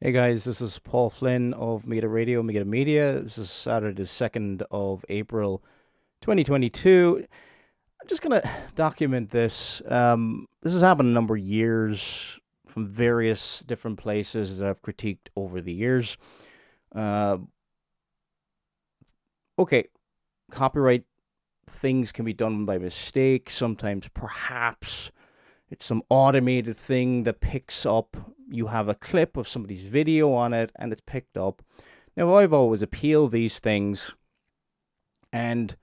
Hey guys, this is Paul Flynn of Megiddo Radio, Megiddo Media. This is Saturday, the 2nd of April, 2022. I'm just going to document this. This has happened a number of years from various different places that I've critiqued over the years. Uh, okay, copyright things can be done by mistake. Sometimes, perhaps, it's some automated thing that picks up. You have a clip of somebody's video on it and it's picked up. Now, I've always appealed these things, and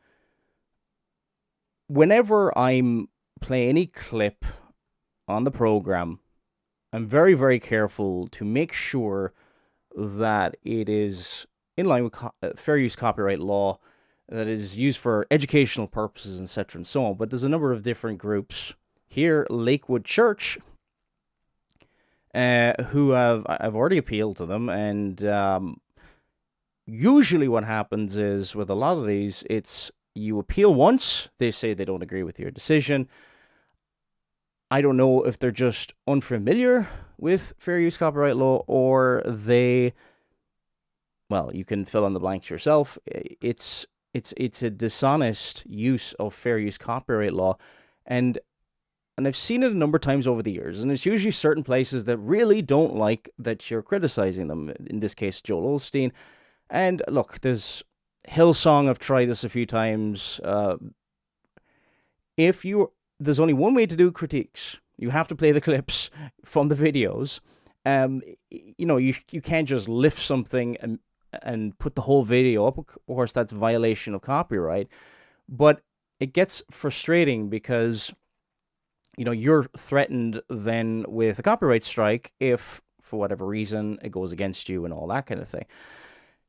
whenever I'm playing any clip on the program, I'm very, very careful to make sure that it is in line with fair use copyright law, that is used for educational purposes, etc., and so on. But there's a number of different groups here. Lakewood Church, who I've already appealed to them, and usually what happens is with a lot of these, it's you appeal once, they say they don't agree with your decision. I don't know if they're just unfamiliar with fair use copyright law, or they, well, you can fill in the blanks yourself. It's a dishonest use of fair use copyright law, and I've seen it a number of times over the years, and it's usually certain places that really don't like that you're criticizing them. In this case, Joel Osteen. And look, there's Hillsong. I've tried this a few times. If you There's only one way to do critiques. You have to play the clips from the videos. You can't just lift something and put the whole video up. Of course, that's violation of copyright. But it gets frustrating because you're threatened then with a copyright strike if, for whatever reason, it goes against you and all that kind of thing.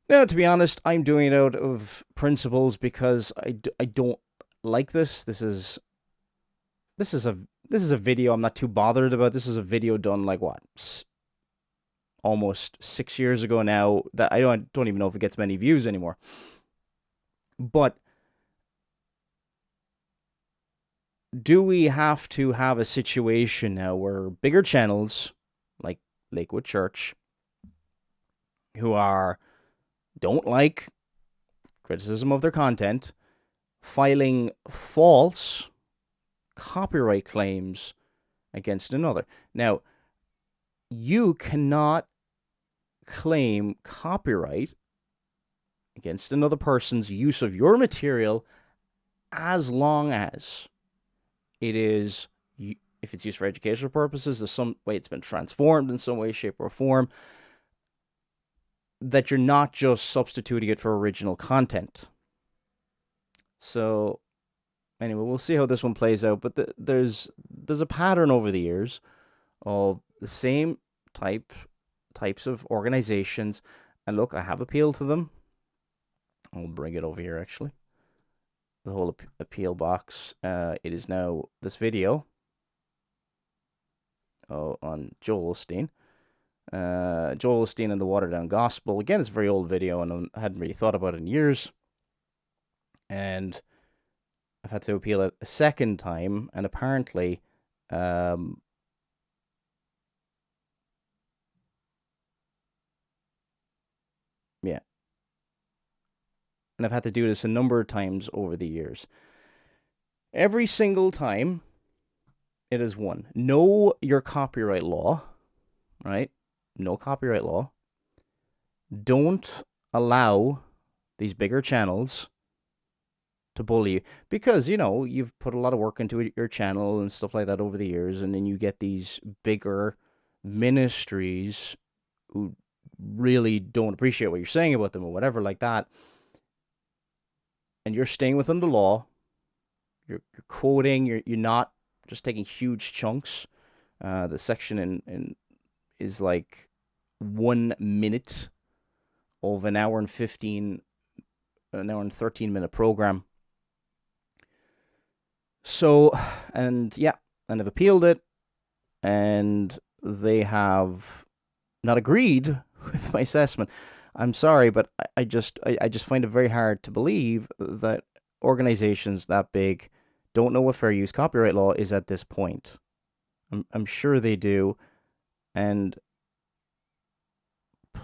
Now, to be honest, I'm doing it out of principles because I don't like this. This is a video I'm not too bothered about. This is a video done like what, almost 6 years ago now, that I don't even know if it gets many views anymore. But do we have to have a situation now where bigger channels like Lakewood Church, who don't like criticism of their content, filing false copyright claims against another? Now, you cannot claim copyright against another person's use of your material as long as it is, if it's used for educational purposes, there's some way it's been transformed in some way, shape, or form, that you're not just substituting it for original content. So, anyway, we'll see how this one plays out. But there's a pattern over the years of the same types of organizations. And look, I have appealed to them. I'll bring it over here, actually. The whole appeal box. It is now this video on Joel Osteen. Joel Osteen and the Watered Down Gospel. Again, it's a very old video, and I hadn't really thought about it in years. And I've had to appeal it a second time, and apparently, yeah. And I've had to do this a number of times over the years. Every single time, it is one. Know your copyright law, right? No copyright law. Don't allow these bigger channels to bully you, because you've put a lot of work into your channel and stuff like that over the years, and then you get these bigger ministries who really don't appreciate what you're saying about them or whatever like that, and you're staying within the law. You're quoting. You're not just taking huge chunks. The section in is like 1 minute of an hour and 13-minute program. So, and I've appealed it, and they have not agreed with my assessment. I'm sorry, but I just find it very hard to believe that organizations that big don't know what fair use copyright law is at this point. I'm sure they do, and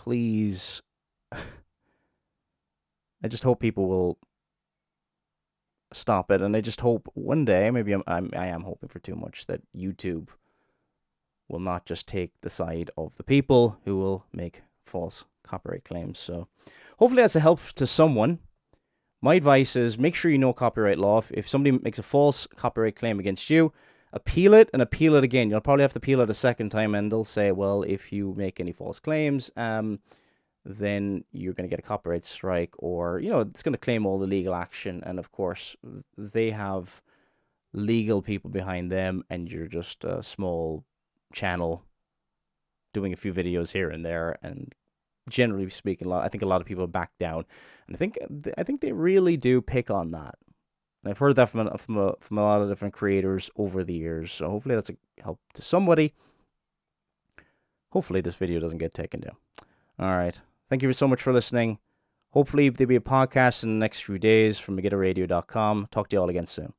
please, I just hope people will stop it, and I just hope one day, maybe I am hoping for too much, that YouTube will not just take the side of the people who will make false copyright claims. So hopefully that's a help to someone. My advice is make sure you know copyright law. If somebody makes a false copyright claim against you, appeal it and appeal it again. You'll probably have to appeal it a second time, and they'll say, well, if you make any false claims, then you're going to get a copyright strike, or, it's going to claim all the legal action. And of course, they have legal people behind them, and you're just a small channel doing a few videos here and there. And generally speaking, I think a lot of people back down, and I think they really do pick on that. And I've heard that from a lot of different creators over the years. So hopefully that's a help to somebody. Hopefully this video doesn't get taken down. All right. Thank you so much for listening. Hopefully there'll be a podcast in the next few days from MegiddoRadio.com. Talk to you all again soon.